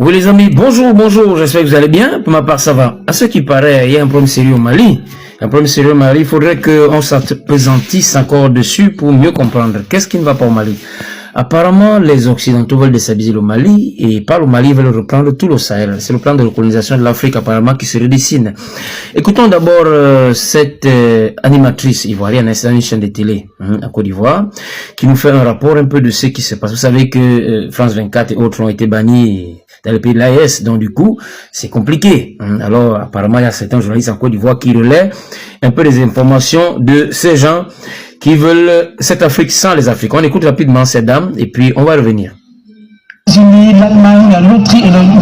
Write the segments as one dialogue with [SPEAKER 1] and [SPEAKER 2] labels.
[SPEAKER 1] Oui les amis, bonjour, bonjour, j'espère que vous allez bien. Pour ma part, ça va. À ce qui paraît, il y a un problème sérieux au Mali. Un problème sérieux au Mali, il faudrait qu'on s'appesantisse encore dessus pour mieux comprendre. Qu'est-ce qui ne va pas au Mali? Apparemment, les Occidentaux veulent déstabiliser le Mali et par le Mali, ils veulent reprendre tout le Sahel. C'est le plan de recolonisation de l'Afrique apparemment qui se redessine. Écoutons d'abord cette animatrice ivoirienne, c'est une chaîne de télé à Côte d'Ivoire, qui nous fait un rapport un peu de ce qui se passe. Vous savez que France 24 et autres ont été bannis dans le pays de l'AES, donc du coup, c'est compliqué. Alors, apparemment, il y a certains journalistes en Côte d'Ivoire qui relaient un peu les informations de ces gens qui veulent cette Afrique sans les Africains. On écoute rapidement ces dames et puis on va revenir.
[SPEAKER 2] L'Allemagne,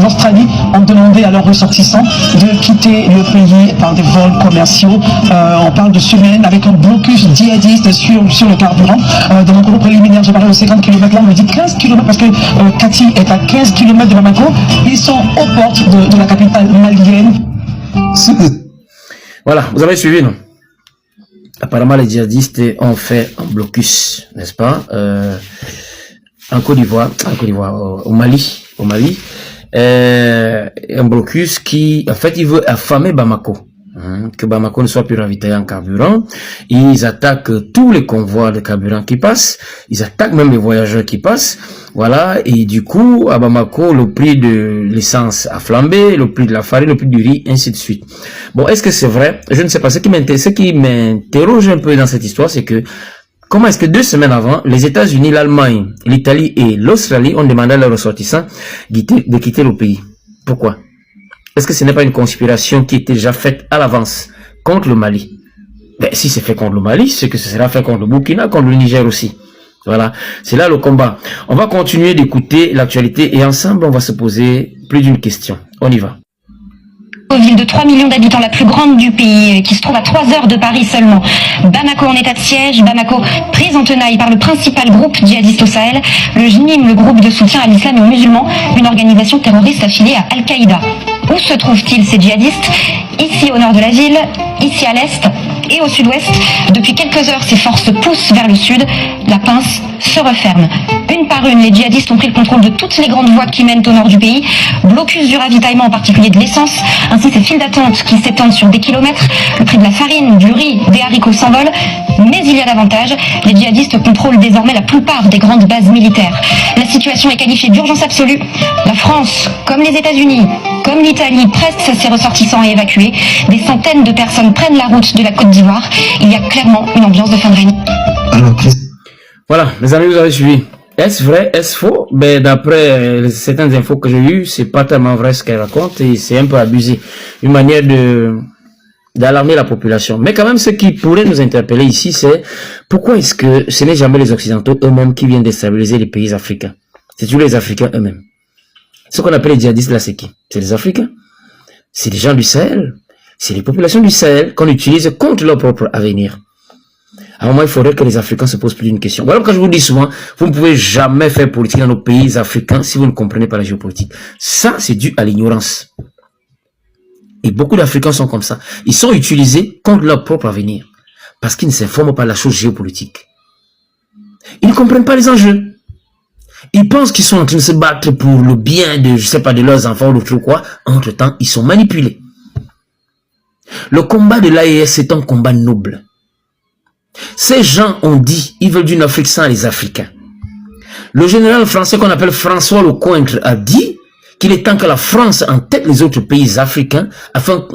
[SPEAKER 2] l'Australie ont demandé à leurs ressortissants de quitter le pays par des vols commerciaux. On parle de semaines avec un blocus djihadiste sur le carburant. Dans mon groupe préliminaire, j'ai parlé de 50 km, là on me dit 15 km parce que Kati est à 15 km de Bamako. Ils sont aux portes de la capitale malienne.
[SPEAKER 1] Voilà, vous avez suivi, non? Apparemment, les djihadistes ont fait un blocus, n'est-ce pas, en Côte d'Ivoire, au Mali, un blocus qui, en fait, il veut affamer Bamako, que Bamako ne soit plus ravitaillé en carburant. Ils attaquent tous les convois de carburant qui passent, ils attaquent même les voyageurs qui passent, voilà, et du coup, à Bamako, le prix de l'essence a flambé, le prix de la farine, le prix du riz, ainsi de suite. Bon, est-ce que c'est vrai? Je ne sais pas. Ce qui m'interroge un peu dans cette histoire, c'est que comment est-ce que 2 semaines avant, les États-Unis, l'Allemagne, l'Italie et l'Australie ont demandé à leurs ressortissants de quitter le pays? Pourquoi? Est-ce que ce n'est pas une conspiration qui était déjà faite à l'avance contre le Mali? Ben, si c'est fait contre le Mali, c'est que ce sera fait contre le Burkina, contre le Niger aussi. Voilà, c'est là le combat. On va continuer d'écouter l'actualité et ensemble, on va se poser plus d'une question. On y va.
[SPEAKER 3] Ville de 3 millions d'habitants, la plus grande du pays, qui se trouve à 3 heures de Paris seulement. Bamako en état de siège, Bamako prise en tenaille par le principal groupe djihadiste au Sahel, le JNIM, le groupe de soutien à l'islam et aux musulmans, une organisation terroriste affiliée à Al-Qaïda. Où se trouvent-ils ces djihadistes? Ici au nord de la ville, ici à l'est et au sud-ouest. Depuis quelques heures, ces forces poussent vers le sud. La pince se referme. Une par une, les djihadistes ont pris le contrôle de toutes les grandes voies qui mènent au nord du pays. Blocus du ravitaillement, en particulier de l'essence. Ainsi, ces files d'attente qui s'étendent sur des kilomètres. Le prix de la farine, du riz, des haricots s'envole. Mais il y a davantage. Les djihadistes contrôlent désormais la plupart des grandes bases militaires. La situation est qualifiée d'urgence absolue. La France, comme les États-Unis, comme l'Italie, presse ses ressortissants à évacuer. Des centaines de personnes prennent la route de la Côte d'Ivoire. Il y a clairement une ambiance de fin de règne.
[SPEAKER 1] Voilà, mes amis, vous avez suivi. Est-ce vrai, est-ce faux? Ben, d'après certaines infos que j'ai eues, c'est pas tellement vrai ce qu'elle raconte et c'est un peu abusé. Une manière d'alarmer la population. Mais quand même, ce qui pourrait nous interpeller ici, c'est pourquoi est-ce que ce n'est jamais les Occidentaux eux-mêmes qui viennent déstabiliser les pays africains? C'est toujours les Africains eux-mêmes. Ce qu'on appelle les djihadistes là, c'est qui? C'est les Africains. C'est les gens du Sahel. C'est les populations du Sahel qu'on utilise contre leur propre avenir. À un moment, il faudrait que les Africains se posent plus d'une question. Voilà pourquoi je vous dis souvent, vous ne pouvez jamais faire politique dans nos pays africains si vous ne comprenez pas la géopolitique. Ça, c'est dû à l'ignorance. Et beaucoup d'Africains sont comme ça. Ils sont utilisés contre leur propre avenir. Parce qu'ils ne s'informent pas de la chose géopolitique. Ils ne comprennent pas les enjeux. Ils pensent qu'ils sont en train de se battre pour le bien de, je sais pas, de leurs enfants ou de quoi. Entre-temps, ils sont manipulés. Le combat de l'AES, c'est un combat noble. Ces gens ont dit, ils veulent d'une Afrique sans les Africains. Le général français qu'on appelle François Lecointre a dit qu'il est temps que la France en tête les autres pays africains,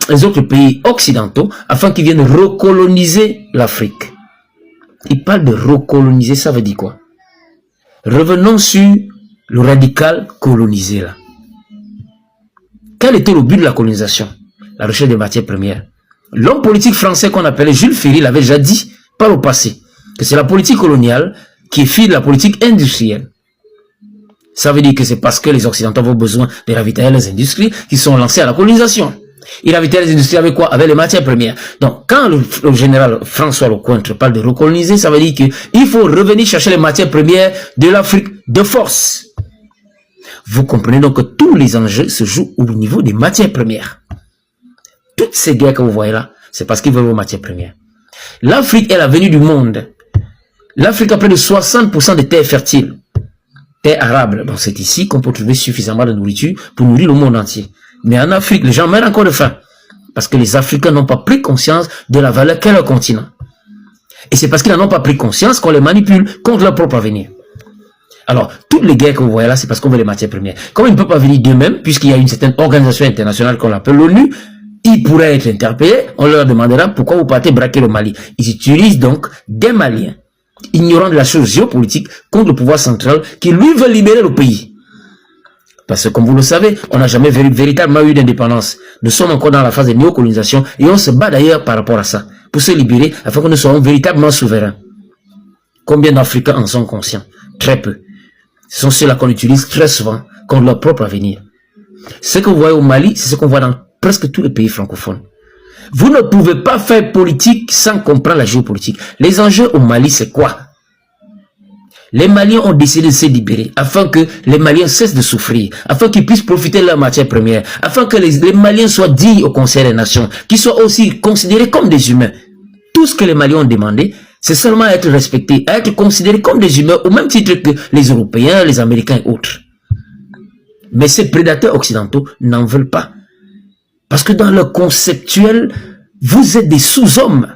[SPEAKER 1] les autres pays occidentaux, afin qu'ils viennent recoloniser l'Afrique. Il parle de recoloniser, ça veut dire quoi? Revenons sur le radical colonisé là. Quel était le but de la colonisation? La recherche des matières premières. L'homme politique français qu'on appelait Jules Ferry l'avait déjà dit par le passé, que c'est la politique coloniale qui est fille de la politique industrielle. Ça veut dire que c'est parce que les Occidentaux ont besoin de ravitailler les industries qu'ils sont lancés à la colonisation. Ils ravitaillent les industries avec quoi? Avec les matières premières. Donc, quand le général François Lecointre parle de recoloniser, ça veut dire qu'il faut revenir chercher les matières premières de l'Afrique de force. Vous comprenez donc que tous les enjeux se jouent au niveau des matières premières. Toutes ces guerres que vous voyez là, c'est parce qu'ils veulent vos matières premières. L'Afrique est l'avenir du monde. L'Afrique a près de 60% de terres fertiles. terre arabe. Bon, c'est ici qu'on peut trouver suffisamment de nourriture pour nourrir le monde entier. Mais en Afrique, les gens meurent encore de faim. Parce que les Africains n'ont pas pris conscience de la valeur qu'est leur continent. Et c'est parce qu'ils n'en ont pas pris conscience qu'on les manipule contre leur propre avenir. Alors, toutes les guerres que vous voyez là, c'est parce qu'on veut les matières premières. Comme ils ne peuvent pas venir d'eux-mêmes, puisqu'il y a une certaine organisation internationale qu'on appelle l'ONU, ils pourraient être interpellés, on leur demandera pourquoi vous partez braquer le Mali. Ils utilisent donc des Maliens, ignorant de la chose géopolitique, contre le pouvoir central, qui lui veut libérer le pays. Parce que comme vous le savez, on n'a jamais véritablement eu d'indépendance. Nous sommes encore dans la phase de néocolonisation et on se bat d'ailleurs par rapport à ça, pour se libérer afin que nous soyons véritablement souverains. Combien d'Africains en sont conscients? Très peu. Ce sont ceux-là qu'on utilise très souvent contre leur propre avenir. Ce que vous voyez au Mali, c'est ce qu'on voit dans presque tous les pays francophones. Vous ne pouvez pas faire politique sans comprendre la géopolitique. Les enjeux au Mali, c'est quoi? Les Maliens ont décidé de se libérer afin que les Maliens cessent de souffrir, afin qu'ils puissent profiter de leur matière première, afin que les Maliens soient dignes au Conseil des Nations, qu'ils soient aussi considérés comme des humains. Tout ce que les Maliens ont demandé, c'est seulement être respectés, être considérés comme des humains au même titre que les Européens, les Américains et autres. Mais ces prédateurs occidentaux n'en veulent pas. Parce que dans leur conceptuel, vous êtes des sous-hommes.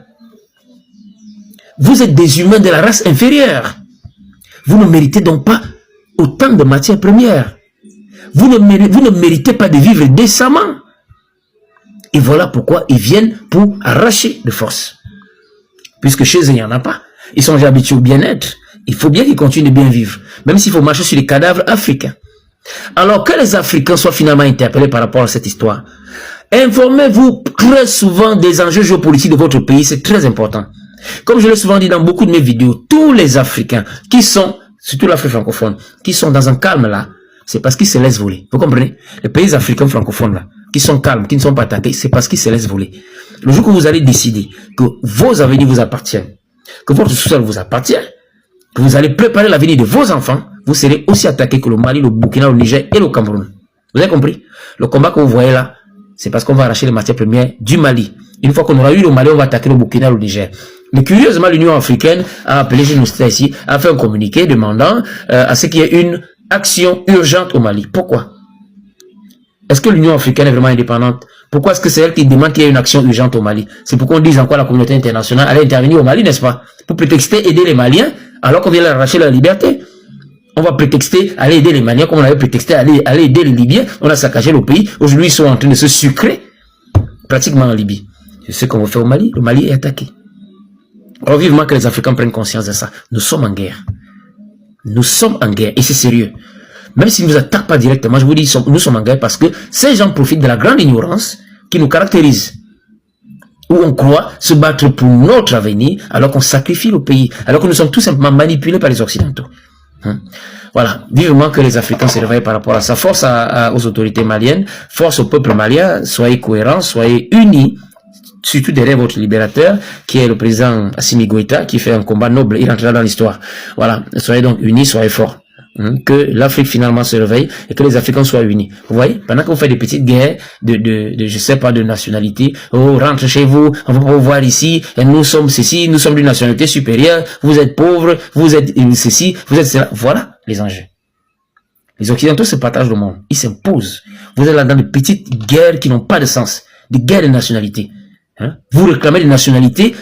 [SPEAKER 1] Vous êtes des humains de la race inférieure. Vous ne méritez donc pas autant de matières premières. Vous ne méritez pas de vivre décemment. Et voilà pourquoi ils viennent pour arracher de force. Puisque chez eux, il n'y en a pas. Ils sont déjà habitués au bien-être. Il faut bien qu'ils continuent de bien vivre. Même s'il faut marcher sur les cadavres africains. Alors que les Africains soient finalement interpellés par rapport à cette histoire. Informez-vous très souvent des enjeux géopolitiques de votre pays. C'est très important. Comme je l'ai souvent dit dans beaucoup de mes vidéos, tous les Africains qui sont, surtout l'Afrique francophone, qui sont dans un calme là, c'est parce qu'ils se laissent voler. Vous comprenez? Les pays africains francophones là, qui sont calmes, qui ne sont pas attaqués, c'est parce qu'ils se laissent voler. Le jour que vous allez décider que vos avenirs vous appartiennent, que votre sous-sol vous appartient, que vous allez préparer l'avenir de vos enfants, vous serez aussi attaqué que le Mali, le Burkina, le Niger et le Cameroun. Vous avez compris? Le combat que vous voyez là, c'est parce qu'on va arracher les matières premières du Mali. Une fois qu'on aura eu le Mali, on va attaquer le Burkina, le Niger. Mais curieusement, l'Union africaine a appelé chez nous ici, a fait un communiqué demandant à ce qu'il y ait une action urgente au Mali. Pourquoi? Est-ce que l'Union africaine est vraiment indépendante? Pourquoi est-ce que c'est elle qui demande qu'il y ait une action urgente au Mali? C'est pour qu'on dise encore à la communauté internationale allez intervenir au Mali, n'est-ce pas? Pour prétexter aider les Maliens, alors qu'on vient leur arracher leur liberté. On va prétexter aller aider les Maliens comme on avait prétexté aller aider les Libyens. On a saccagé le pays. Aujourd'hui, ils sont en train de se sucrer pratiquement en Libye. C'est ce qu'on va faire au Mali. Le Mali est attaqué. Alors vivement que les Africains prennent conscience de ça. Nous sommes en guerre. Nous sommes en guerre. Et c'est sérieux. Même s'ils ne nous attaquent pas directement, je vous dis, nous sommes en guerre parce que ces gens profitent de la grande ignorance qui nous caractérise. Où on croit se battre pour notre avenir alors qu'on sacrifie le pays. Alors que nous sommes tout simplement manipulés par les Occidentaux. Voilà, vivement que les Africains se réveillent par rapport à ça. Force aux autorités maliennes, force au peuple malien, soyez cohérents, soyez unis, surtout derrière votre libérateur, qui est le président Assimi Goïta, qui fait un combat noble, il rentrera dans l'histoire. Voilà, soyez donc unis, soyez forts. Que l'Afrique finalement se réveille et que les Africains soient unis. Vous voyez, pendant que vous faites des petites guerres je sais pas, de nationalité, oh, rentre chez vous, on va pas vous voir ici, et nous sommes ceci, nous sommes d'une nationalité supérieure, vous êtes pauvres, vous êtes ceci, vous êtes cela. Voilà les enjeux. Les Occidentaux se partagent le monde, ils s'imposent. Vous êtes là dans de petites guerres qui n'ont pas de sens, des guerres de nationalité. Vous réclamez des nationalités,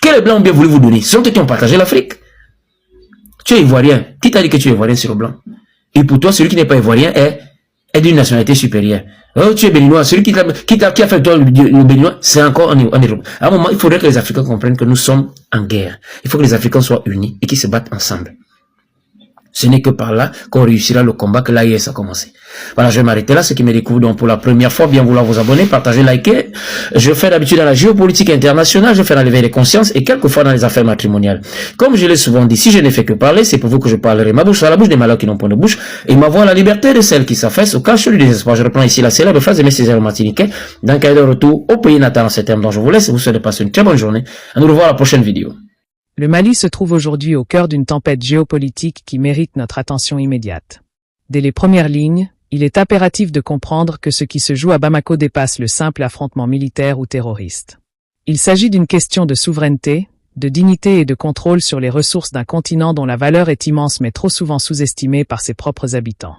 [SPEAKER 1] que les Blancs ont bien voulu vous donner. Ce sont eux qui ont partagé l'Afrique. Tu es ivoirien. Qui t'a dit que tu es ivoirien sur le blanc? Et pour toi, celui qui n'est pas ivoirien est d'une nationalité supérieure. Oh, tu es béninois. Celui qui a fait toi le béninois, c'est encore en Europe. À un moment, il faudrait que les Africains comprennent que nous sommes en guerre. Il faut que les Africains soient unis et qu'ils se battent ensemble. Ce n'est que par là qu'on réussira le combat que l'AIS a commencé. Voilà, je vais m'arrêter là. Ceux qui me découvrent donc pour la première fois, bien vouloir vous abonner, partager, liker. Je fais d'habitude dans la géopolitique internationale, je fais dans l'éveil des consciences et quelquefois dans les affaires matrimoniales. Comme je l'ai souvent dit, si je n'ai fait que parler, c'est pour vous que je parlerai. Ma bouche à la bouche des malheurs qui n'ont point de bouche et ma voix à la liberté de celles qui s'affaissent au cache du désespoir. Je reprends ici la célèbre phrase de M. Césaire Martiniquais d'un cahier de retour au pays natal en ces termes dont je vous laisse et vous souhaite de passer une très bonne journée. À nous revoir à la prochaine vidéo.
[SPEAKER 4] Le Mali se trouve aujourd'hui au cœur d'une tempête géopolitique qui mérite notre attention immédiate. Dès les premières lignes, il est impératif de comprendre que ce qui se joue à Bamako dépasse le simple affrontement militaire ou terroriste. Il s'agit d'une question de souveraineté, de dignité et de contrôle sur les ressources d'un continent dont la valeur est immense mais trop souvent sous-estimée par ses propres habitants.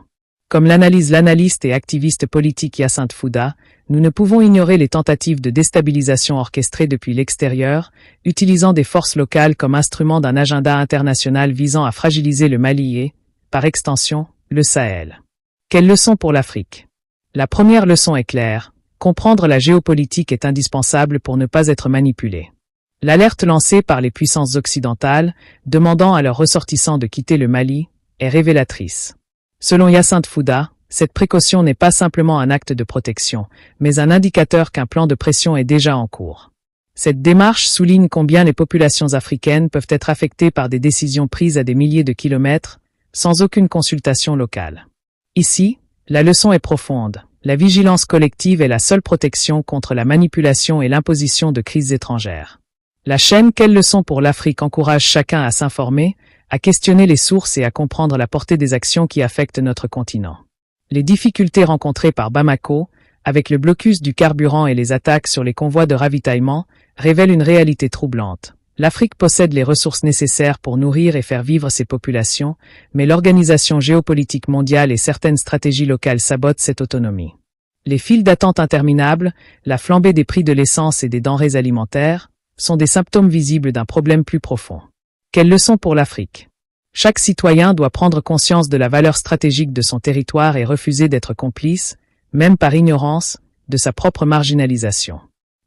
[SPEAKER 4] Comme l'analyse l'analyste et activiste politique Hyacinthe Fouda, nous ne pouvons ignorer les tentatives de déstabilisation orchestrées depuis l'extérieur, utilisant des forces locales comme instrument d'un agenda international visant à fragiliser le Mali et, par extension, le Sahel. Quelle leçon pour l'Afrique? La première leçon est claire, comprendre la géopolitique est indispensable pour ne pas être manipulé. L'alerte lancée par les puissances occidentales, demandant à leurs ressortissants de quitter le Mali, est révélatrice. Selon Hyacinthe Fouda, cette précaution n'est pas simplement un acte de protection, mais un indicateur qu'un plan de pression est déjà en cours. Cette démarche souligne combien les populations africaines peuvent être affectées par des décisions prises à des milliers de kilomètres, sans aucune consultation locale. Ici, la leçon est profonde. La vigilance collective est la seule protection contre la manipulation et l'imposition de crises étrangères. La chaîne Quelle leçon pour l'Afrique encourage chacun à s'informer, à questionner les sources et à comprendre la portée des actions qui affectent notre continent. Les difficultés rencontrées par Bamako, avec le blocus du carburant et les attaques sur les convois de ravitaillement, révèlent une réalité troublante. L'Afrique possède les ressources nécessaires pour nourrir et faire vivre ses populations, mais l'organisation géopolitique mondiale et certaines stratégies locales sabotent cette autonomie. Les files d'attente interminables, la flambée des prix de l'essence et des denrées alimentaires, sont des symptômes visibles d'un problème plus profond. Quelle leçon pour l'Afrique? Chaque citoyen doit prendre conscience de la valeur stratégique de son territoire et refuser d'être complice, même par ignorance, de sa propre marginalisation.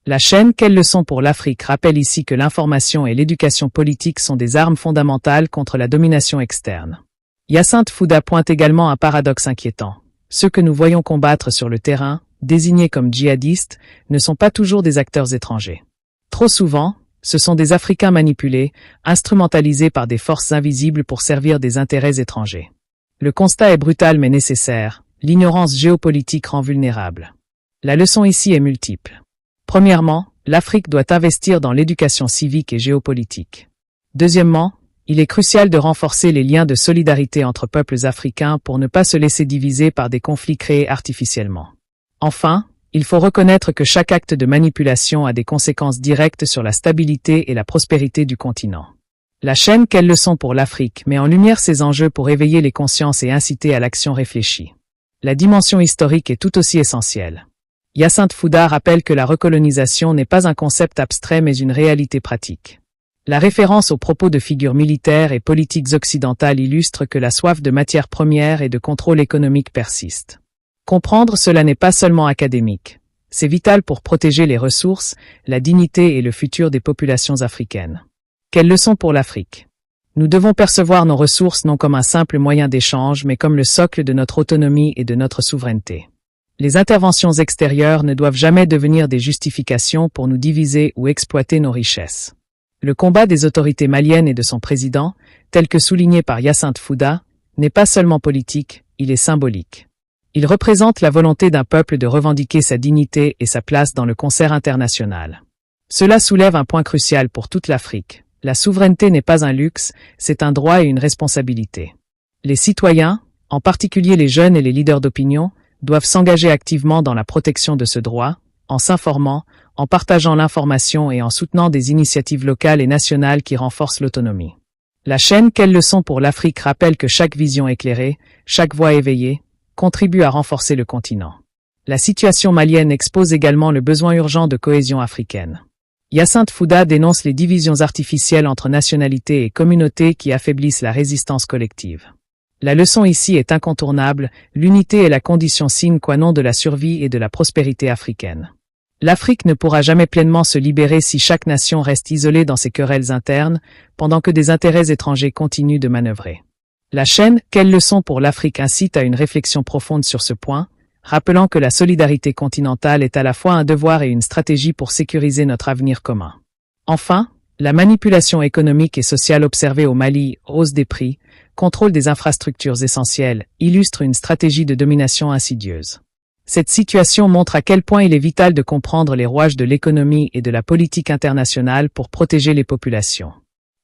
[SPEAKER 4] La chaîne Quelle leçon pour l'Afrique rappelle ici que l'information et l'éducation politique sont des armes fondamentales contre la domination externe. Hyacinthe Fouda pointe également un paradoxe inquiétant. Ceux que nous voyons combattre sur le terrain, désignés comme djihadistes, ne sont pas toujours des acteurs étrangers. Trop souvent, ce sont des Africains manipulés, instrumentalisés par des forces invisibles pour servir des intérêts étrangers. Le constat est brutal mais nécessaire, l'ignorance géopolitique rend vulnérable. La leçon ici est multiple. Premièrement, l'Afrique doit investir dans l'éducation civique et géopolitique. Deuxièmement, il est crucial de renforcer les liens de solidarité entre peuples africains pour ne pas se laisser diviser par des conflits créés artificiellement. Enfin, il faut reconnaître que chaque acte de manipulation a des conséquences directes sur la stabilité et la prospérité du continent. La chaîne Quelle leçon pour l'Afrique met en lumière ces enjeux pour éveiller les consciences et inciter à l'action réfléchie. La dimension historique est tout aussi essentielle. Hyacinthe Fouda rappelle que la recolonisation n'est pas un concept abstrait mais une réalité pratique. La référence aux propos de figures militaires et politiques occidentales illustre que la soif de matières premières et de contrôle économique persiste. Comprendre cela n'est pas seulement académique. C'est vital pour protéger les ressources, la dignité et le futur des populations africaines. Quelle leçon pour l'Afrique? Nous devons percevoir nos ressources non comme un simple moyen d'échange mais comme le socle de notre autonomie et de notre souveraineté. Les interventions extérieures ne doivent jamais devenir des justifications pour nous diviser ou exploiter nos richesses. Le combat des autorités maliennes et de son président, tel que souligné par Hyacinthe Fouda, n'est pas seulement politique, il est symbolique. Il représente la volonté d'un peuple de revendiquer sa dignité et sa place dans le concert international. Cela soulève un point crucial pour toute l'Afrique. La souveraineté n'est pas un luxe, c'est un droit et une responsabilité. Les citoyens, en particulier les jeunes et les leaders d'opinion, doivent s'engager activement dans la protection de ce droit, en s'informant, en partageant l'information et en soutenant des initiatives locales et nationales qui renforcent l'autonomie. La chaîne Quelle leçon pour l'Afrique rappelle que chaque vision éclairée, chaque voix éveillée, contribue à renforcer le continent. La situation malienne expose également le besoin urgent de cohésion africaine. Hyacinthe Fouda dénonce les divisions artificielles entre nationalités et communautés qui affaiblissent la résistance collective. La leçon ici est incontournable, l'unité est la condition sine qua non de la survie et de la prospérité africaine. L'Afrique ne pourra jamais pleinement se libérer si chaque nation reste isolée dans ses querelles internes, pendant que des intérêts étrangers continuent de manœuvrer. La chaîne Quelle leçon pour l'Afrique incite à une réflexion profonde sur ce point, rappelant que la solidarité continentale est à la fois un devoir et une stratégie pour sécuriser notre avenir commun. Enfin, la manipulation économique et sociale observée au Mali, hausse des prix, contrôle des infrastructures essentielles, illustre une stratégie de domination insidieuse. Cette situation montre à quel point il est vital de comprendre les rouages de l'économie et de la politique internationale pour protéger les populations.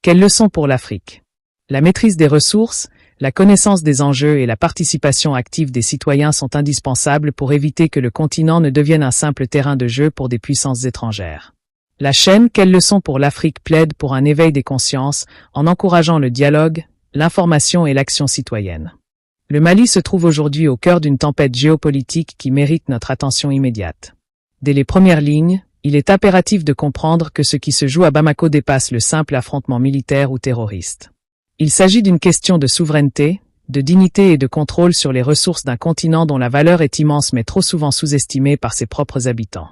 [SPEAKER 4] Quelle leçon pour l'Afrique? La maîtrise des ressources, la connaissance des enjeux et la participation active des citoyens sont indispensables pour éviter que le continent ne devienne un simple terrain de jeu pour des puissances étrangères. La chaîne Quelles leçons pour l'Afrique plaide pour un éveil des consciences en encourageant le dialogue, l'information et l'action citoyenne. Le Mali se trouve aujourd'hui au cœur d'une tempête géopolitique qui mérite notre attention immédiate. Dès les premières lignes, il est impératif de comprendre que ce qui se joue à Bamako dépasse le simple affrontement militaire ou terroriste. Il s'agit d'une question de souveraineté, de dignité et de contrôle sur les ressources d'un continent dont la valeur est immense mais trop souvent sous-estimée par ses propres habitants.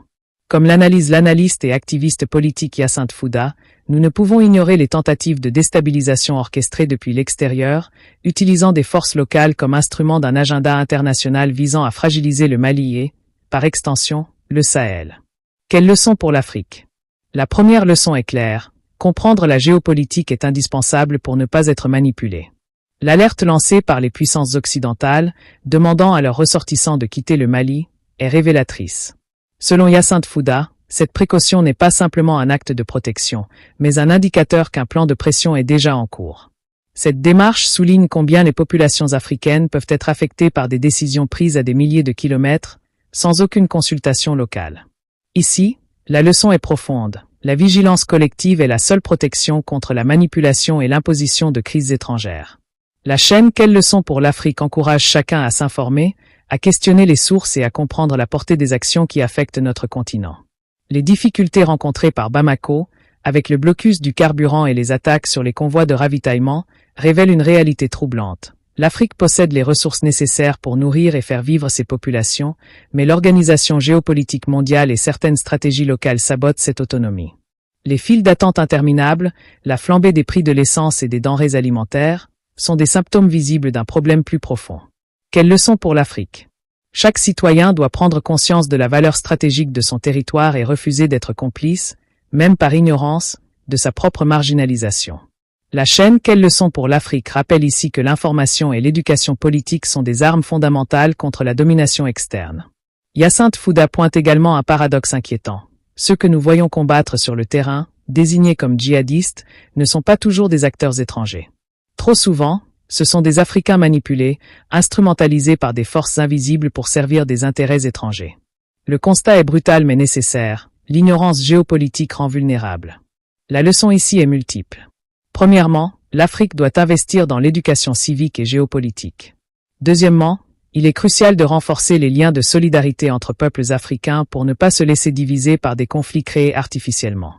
[SPEAKER 4] Comme l'analyse l'analyste et activiste politique Hyacinthe Fouda, nous ne pouvons ignorer les tentatives de déstabilisation orchestrées depuis l'extérieur, utilisant des forces locales comme instrument d'un agenda international visant à fragiliser le Mali et, par extension, le Sahel. Quelle leçon pour l'Afrique? La première leçon est claire, comprendre la géopolitique est indispensable pour ne pas être manipulé. L'alerte lancée par les puissances occidentales, demandant à leurs ressortissants de quitter le Mali, est révélatrice. Selon Hyacinthe Fouda, cette précaution n'est pas simplement un acte de protection, mais un indicateur qu'un plan de pression est déjà en cours. Cette démarche souligne combien les populations africaines peuvent être affectées par des décisions prises à des milliers de kilomètres, sans aucune consultation locale. Ici, la leçon est profonde. La vigilance collective est la seule protection contre la manipulation et l'imposition de crises étrangères. La chaîne Quelles leçons pour l'Afrique encourage chacun à s'informer, à questionner les sources et à comprendre la portée des actions qui affectent notre continent. Les difficultés rencontrées par Bamako, avec le blocus du carburant et les attaques sur les convois de ravitaillement, révèlent une réalité troublante. L'Afrique possède les ressources nécessaires pour nourrir et faire vivre ses populations, mais l'organisation géopolitique mondiale et certaines stratégies locales sabotent cette autonomie. Les files d'attente interminables, la flambée des prix de l'essence et des denrées alimentaires, sont des symptômes visibles d'un problème plus profond. Quelle leçon pour l'Afrique? Chaque citoyen doit prendre conscience de la valeur stratégique de son territoire et refuser d'être complice, même par ignorance, de sa propre marginalisation. La chaîne Quelles leçons pour l'Afrique rappelle ici que l'information et l'éducation politique sont des armes fondamentales contre la domination externe. Hyacinthe Fouda pointe également un paradoxe inquiétant. Ceux que nous voyons combattre sur le terrain, désignés comme djihadistes, ne sont pas toujours des acteurs étrangers. Trop souvent, ce sont des Africains manipulés, instrumentalisés par des forces invisibles pour servir des intérêts étrangers. Le constat est brutal mais nécessaire. L'ignorance géopolitique rend vulnérable. La leçon ici est multiple. Premièrement, l'Afrique doit investir dans l'éducation civique et géopolitique. Deuxièmement, il est crucial de renforcer les liens de solidarité entre peuples africains pour ne pas se laisser diviser par des conflits créés artificiellement.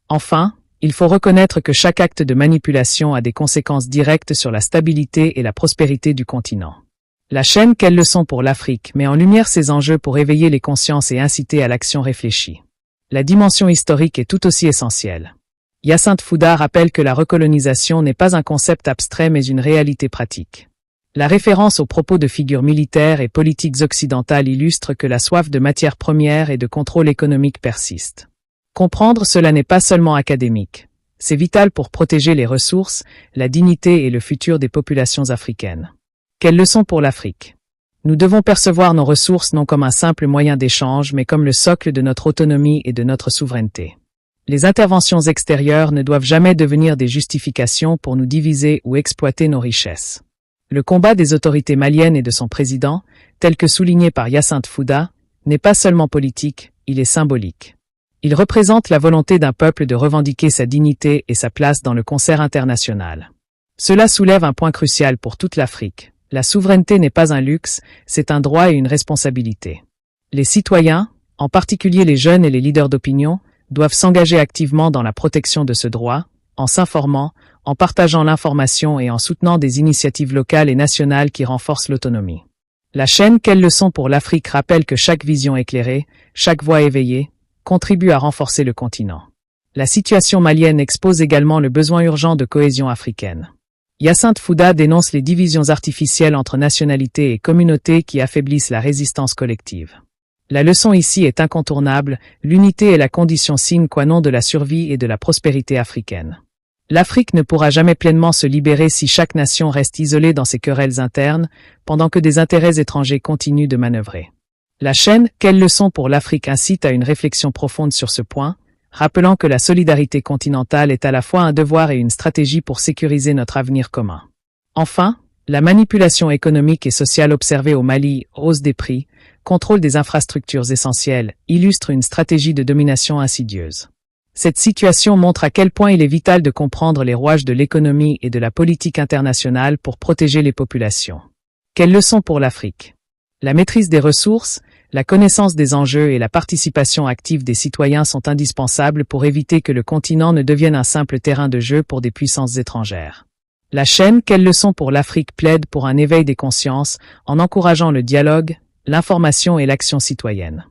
[SPEAKER 4] Enfin, il faut reconnaître que chaque acte de manipulation a des conséquences directes sur la stabilité et la prospérité du continent. La chaîne Quelles leçons pour l'Afrique met en lumière ces enjeux pour éveiller les consciences et inciter à l'action réfléchie. La dimension historique est tout aussi essentielle. Hyacinthe Fouda rappelle que la recolonisation n'est pas un concept abstrait mais une réalité pratique. La référence aux propos de figures militaires et politiques occidentales illustre que la soif de matières premières et de contrôle économique persiste. Comprendre cela n'est pas seulement académique. C'est vital pour protéger les ressources, la dignité et le futur des populations africaines. Quelle leçon pour l'Afrique? Nous devons percevoir nos ressources non comme un simple moyen d'échange mais comme le socle de notre autonomie et de notre souveraineté. Les interventions extérieures ne doivent jamais devenir des justifications pour nous diviser ou exploiter nos richesses. Le combat des autorités maliennes et de son président, tel que souligné par Hyacinthe Fouda, n'est pas seulement politique, il est symbolique. Il représente la volonté d'un peuple de revendiquer sa dignité et sa place dans le concert international. Cela soulève un point crucial pour toute l'Afrique. La souveraineté n'est pas un luxe, c'est un droit et une responsabilité. Les citoyens, en particulier les jeunes et les leaders d'opinion, doivent s'engager activement dans la protection de ce droit, en s'informant, en partageant l'information et en soutenant des initiatives locales et nationales qui renforcent l'autonomie. La chaîne Quelles leçons pour l'Afrique rappelle que chaque vision éclairée, chaque voix éveillée, contribue à renforcer le continent. La situation malienne expose également le besoin urgent de cohésion africaine. Hyacinthe Fouda dénonce les divisions artificielles entre nationalités et communautés qui affaiblissent la résistance collective. La leçon ici est incontournable, l'unité est la condition sine qua non de la survie et de la prospérité africaine. L'Afrique ne pourra jamais pleinement se libérer si chaque nation reste isolée dans ses querelles internes, pendant que des intérêts étrangers continuent de manœuvrer. La chaîne Quelles leçons pour l'Afrique incite à une réflexion profonde sur ce point, rappelant que la solidarité continentale est à la fois un devoir et une stratégie pour sécuriser notre avenir commun. Enfin, la manipulation économique et sociale observée au Mali, hausse des prix, contrôle des infrastructures essentielles, illustre une stratégie de domination insidieuse. Cette situation montre à quel point il est vital de comprendre les rouages de l'économie et de la politique internationale pour protéger les populations. Quelles leçons pour l'Afrique? La maîtrise des ressources, la connaissance des enjeux et la participation active des citoyens sont indispensables pour éviter que le continent ne devienne un simple terrain de jeu pour des puissances étrangères. La chaîne Quelles leçons pour l'Afrique plaide pour un éveil des consciences en encourageant le dialogue, l'information et l'action citoyenne.